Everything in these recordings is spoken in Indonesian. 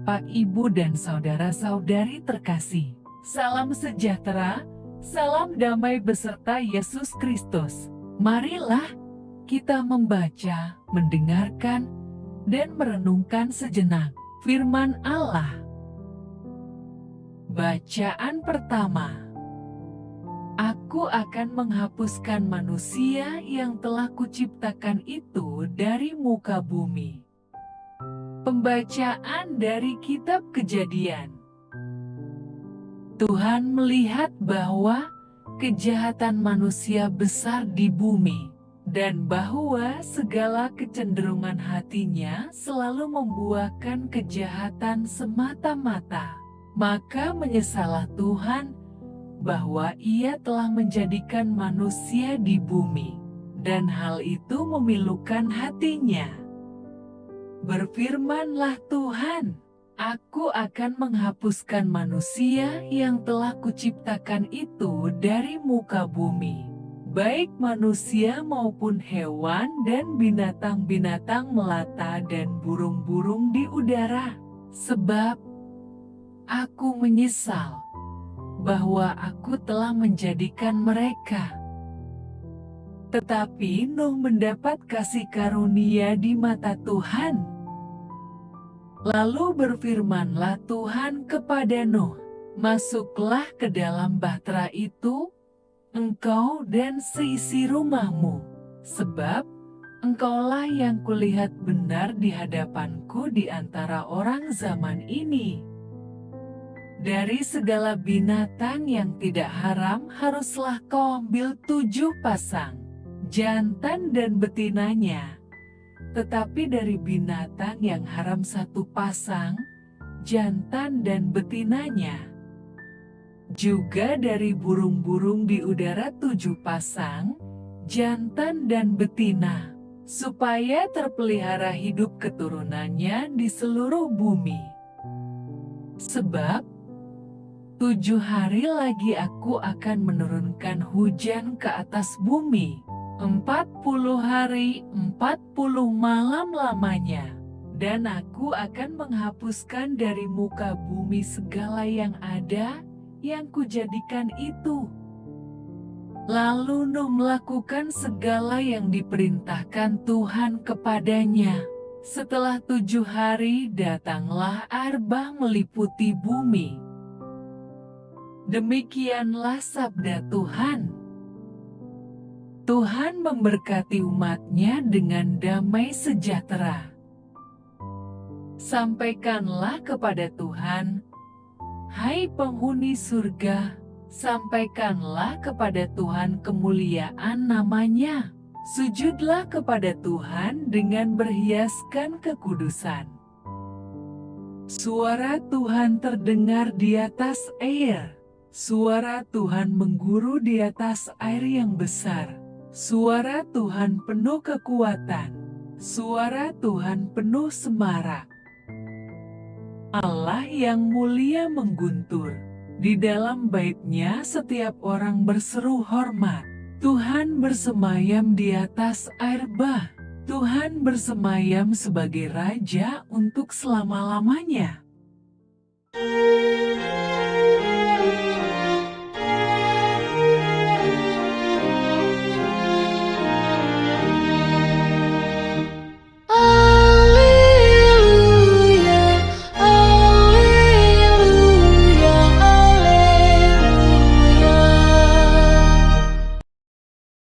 Bapak, Ibu, dan saudara-saudari terkasih. Salam sejahtera, salam damai beserta Yesus Kristus. Marilah kita membaca, mendengarkan, dan merenungkan sejenak firman Allah. Bacaan pertama. Aku akan menghapuskan manusia yang telah kuciptakan itu dari muka bumi. Pembacaan dari Kitab Kejadian. Tuhan melihat bahwa kejahatan manusia besar di bumi, dan bahwa segala kecenderungan hatinya selalu membuahkan kejahatan semata-mata. Maka menyesallah Tuhan bahwa Ia telah menjadikan manusia di bumi, dan hal itu memilukan hatinya. Berfirmanlah Tuhan, Aku akan menghapuskan manusia yang telah kuciptakan itu dari muka bumi, baik manusia maupun hewan dan binatang-binatang melata dan burung-burung di udara, sebab Aku menyesal bahwa Aku telah menjadikan mereka. Tetapi Nuh mendapat kasih karunia di mata Tuhan. Lalu berfirmanlah Tuhan kepada Nuh, masuklah ke dalam bahtera itu, engkau dan seisi rumahmu, sebab engkaulah yang kulihat benar di hadapanku di antara orang zaman ini. Dari segala binatang yang tidak haram haruslah kau ambil 7 pasang, jantan dan betinanya. Tetapi dari binatang yang haram 1 pasang, jantan dan betinanya. Juga dari burung-burung di udara 7 pasang, jantan dan betina, supaya terpelihara hidup keturunannya di seluruh bumi. Sebab 7 hari lagi Aku akan menurunkan hujan ke atas bumi, 40 hari 40 malam lamanya, dan Aku akan menghapuskan dari muka bumi segala yang ada, yang Kujadikan itu. Lalu Nuh melakukan segala yang diperintahkan Tuhan kepadanya. Setelah 7 hari datanglah air bah meliputi bumi. Demikianlah sabda Tuhan. Tuhan memberkati umat-Nya dengan damai sejahtera. Sampaikanlah kepada Tuhan, hai penghuni surga, sampaikanlah kepada Tuhan kemuliaan nama-Nya. Sujudlah kepada Tuhan dengan berhiaskan kekudusan. Suara Tuhan terdengar di atas air. Suara Tuhan mengguru di atas air yang besar. Suara Tuhan penuh kekuatan. Suara Tuhan penuh semarak. Allah yang mulia mengguntur. Di dalam bait-Nya setiap orang berseru hormat. Tuhan bersemayam di atas air bah. Tuhan bersemayam sebagai Raja untuk selama-lamanya.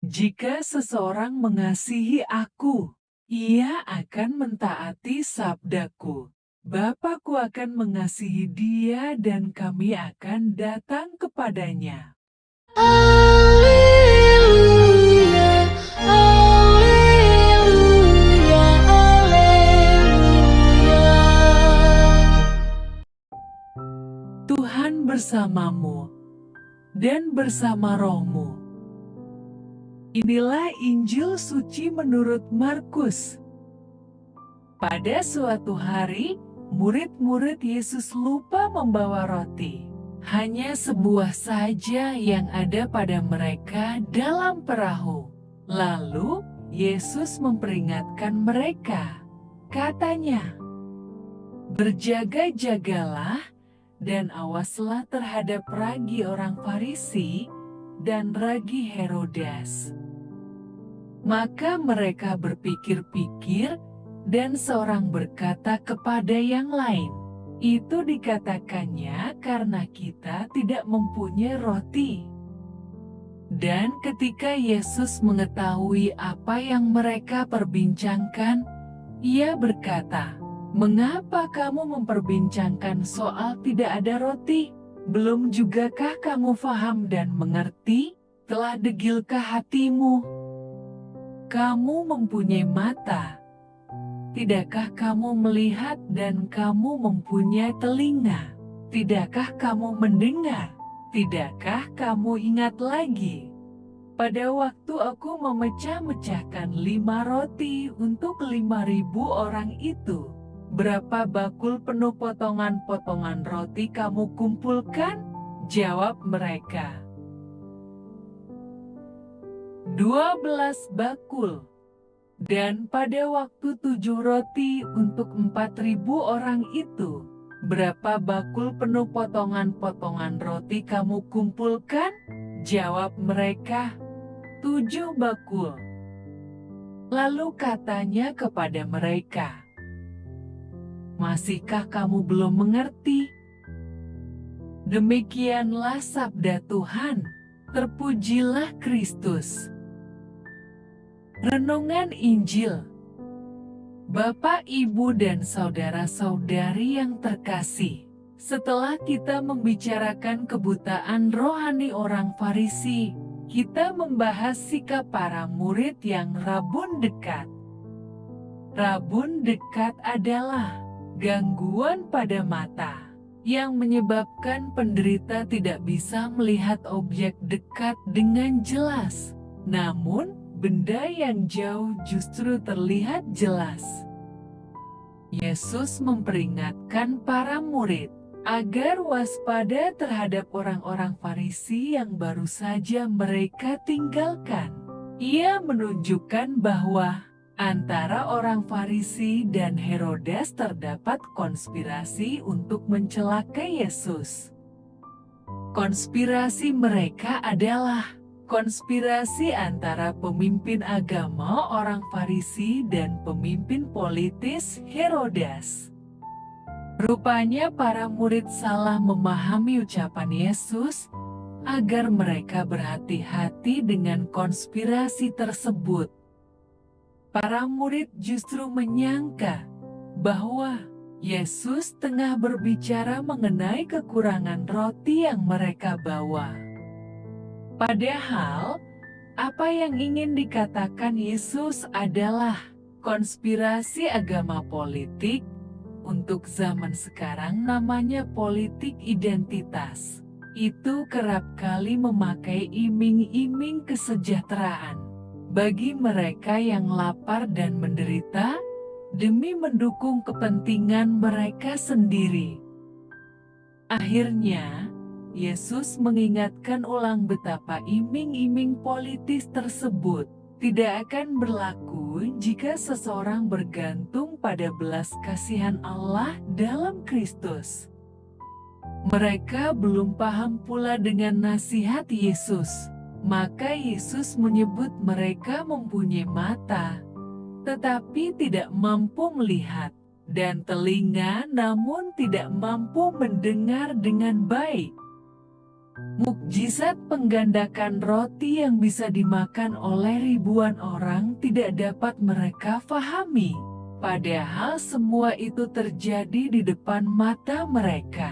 Jika seseorang mengasihi Aku, ia akan mentaati sabdaku. Bapa-Ku akan mengasihi dia dan Kami akan datang kepadanya. Haleluya, haleluya, haleluya. Tuhan bersamamu dan bersama rohmu. Inilah Injil suci menurut Markus. Pada suatu hari, murid-murid Yesus lupa membawa roti. Hanya sebuah saja yang ada pada mereka dalam perahu. Lalu, Yesus memperingatkan mereka. Katanya, Berjaga-jagalah dan awaslah terhadap ragi orang Farisi dan ragi Herodes. Maka mereka berpikir-pikir, dan seorang berkata kepada yang lain, "Itu dikatakannya karena kita tidak mempunyai roti." Dan ketika Yesus mengetahui apa yang mereka perbincangkan, Ia berkata, "Mengapa kamu memperbincangkan soal tidak ada roti? Belum jugakah kamu faham dan mengerti? Telah degilkah hatimu? Kamu mempunyai mata. Tidakkah kamu melihat dan kamu mempunyai telinga? Tidakkah kamu mendengar? Tidakkah kamu ingat lagi? Pada waktu aku memecah-mecahkan 5 roti untuk 5.000 orang itu, berapa bakul penuh potongan-potongan roti kamu kumpulkan?" Jawab mereka, "12 bakul." Dan pada waktu 7 roti untuk 4.000 orang itu, berapa bakul penuh potongan-potongan roti kamu kumpulkan? Jawab mereka, 7 bakul. Lalu katanya kepada mereka, "Masihkah kamu belum mengerti?" Demikianlah sabda Tuhan. Terpujilah Kristus. Renungan Injil. Bapak, Ibu, dan saudara-saudari yang terkasih, setelah kita membicarakan kebutaan rohani orang Farisi, kita membahas sikap para murid yang rabun dekat. Rabun dekat adalah gangguan pada mata yang menyebabkan penderita tidak bisa melihat objek dekat dengan jelas. Namun, benda yang jauh justru terlihat jelas. Yesus memperingatkan para murid agar waspada terhadap orang-orang Farisi yang baru saja mereka tinggalkan. Ia menunjukkan bahwa antara orang Farisi dan Herodes terdapat konspirasi untuk mencelakai Yesus. Konspirasi mereka adalah konspirasi antara pemimpin agama orang Farisi dan pemimpin politis Herodes. Rupanya para murid salah memahami ucapan Yesus agar mereka berhati-hati dengan konspirasi tersebut. Para murid justru menyangka bahwa Yesus tengah berbicara mengenai kekurangan roti yang mereka bawa. Padahal, apa yang ingin dikatakan Yesus adalah konspirasi agama politik, untuk zaman sekarang namanya politik identitas. Itu kerap kali memakai iming-iming kesejahteraan bagi mereka yang lapar dan menderita, demi mendukung kepentingan mereka sendiri. Akhirnya, Yesus mengingatkan ulang betapa iming-iming politis tersebut tidak akan berlaku jika seseorang bergantung pada belas kasihan Allah dalam Kristus. Mereka belum paham pula dengan nasihat Yesus, maka Yesus menyebut mereka mempunyai mata, tetapi tidak mampu melihat, dan telinga namun tidak mampu mendengar dengan baik. Mukjizat penggandakan roti yang bisa dimakan oleh ribuan orang tidak dapat mereka fahami, padahal semua itu terjadi di depan mata mereka.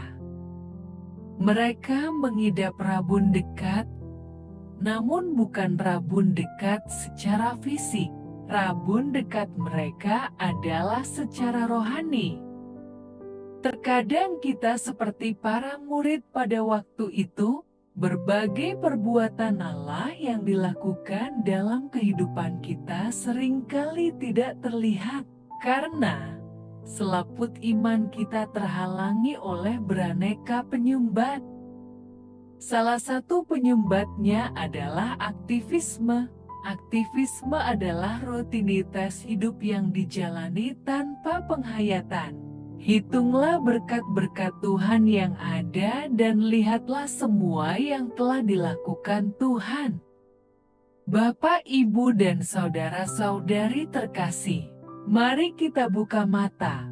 Mereka mengidap rabun dekat, namun bukan rabun dekat secara fisik. Rabun dekat mereka adalah secara rohani. Terkadang kita seperti para murid pada waktu itu, berbagai perbuatan Allah yang dilakukan dalam kehidupan kita seringkali tidak terlihat, karena selaput iman kita terhalangi oleh beraneka penyumbat. Salah satu penyumbatnya adalah aktivisme. Aktivisme adalah rutinitas hidup yang dijalani tanpa penghayatan. Hitunglah berkat-berkat Tuhan yang ada dan lihatlah semua yang telah dilakukan Tuhan. Bapak, Ibu, dan saudara-saudari terkasih, mari kita buka mata,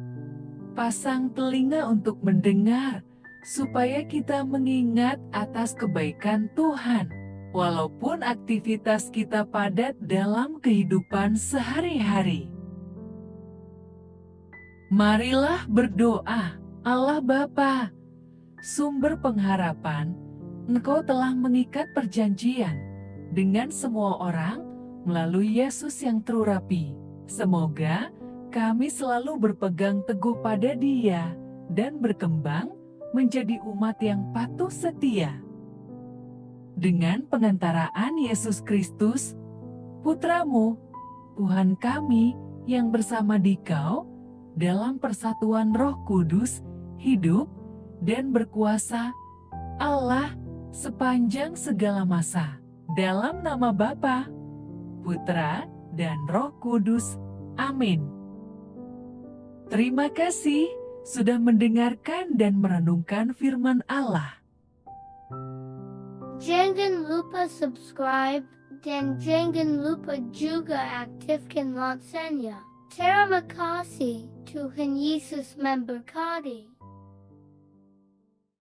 pasang telinga untuk mendengar, supaya kita mengingat atas kebaikan Tuhan. Walaupun aktivitas kita padat dalam kehidupan sehari-hari. Marilah berdoa. Allah Bapa, sumber pengharapan, Engkau telah mengikat perjanjian dengan semua orang melalui Yesus yang terurapi. Semoga kami selalu berpegang teguh pada Dia dan berkembang menjadi umat yang patuh setia. Dengan pengantaraan Yesus Kristus, Putra-Mu, Tuhan kami yang bersama Dikau, dalam persatuan Roh Kudus, hidup dan berkuasa, Allah, sepanjang segala masa. Dalam nama Bapa, Putra, dan Roh Kudus. Amin. Terima kasih sudah mendengarkan dan merenungkan firman Allah. Jangan lupa subscribe dan jangan lupa juga aktifkan loncengnya. Terima kasih, Tuhan Yesus memberkati.